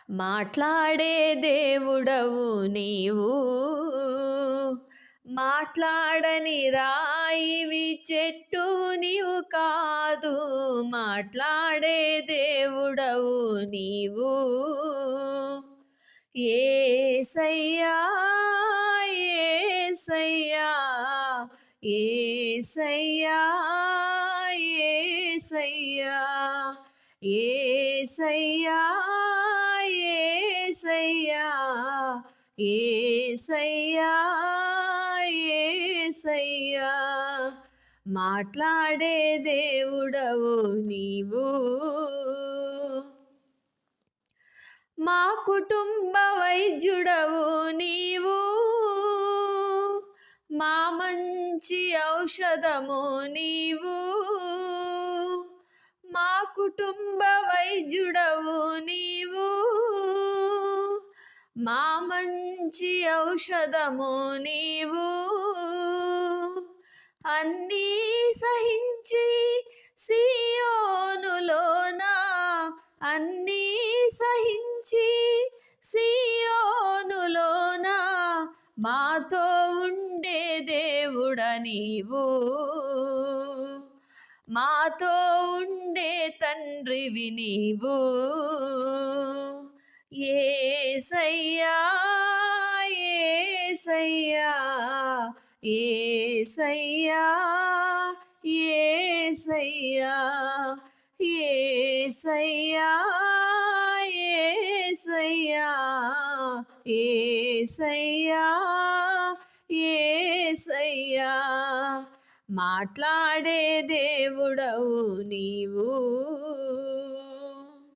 మాట్లాడే దేవుడవు నీవు, మాట్లాడని రాయివి చెట్టు నీవు కాదు. మాట్లాడే దేవుడవు నీవు, యేసయ్యా యేసయ్యా యేసయ్యా యేసయ్యా యేసయ్యా యేసయ్యా యేసయ్యా యేసయ్యా మాట్లాడే దేవుడవు నీవు. మా కుటుంబ వైద్యుడవు నీవు, మా మంచి ఔషధము నీవు. మా కుటుంబ వైద్యుడవు నీవు, మా మంచి ఔషధము నీవు. అన్నీ సహించి సియోనులోనా, అన్నీ సహించి సియోనులోనా మాతో ఉండే దేవుడ నీవు, మాతో ఉండే తండ్రివి నీవు. యేసయ్యా యేసయ్యా యేసయ్యా యేసయ్యా యేసయ్యా యేసయ్యా యేసయ్యా యేసయ్యా మాట్లాడే దేవుడవు నీవు.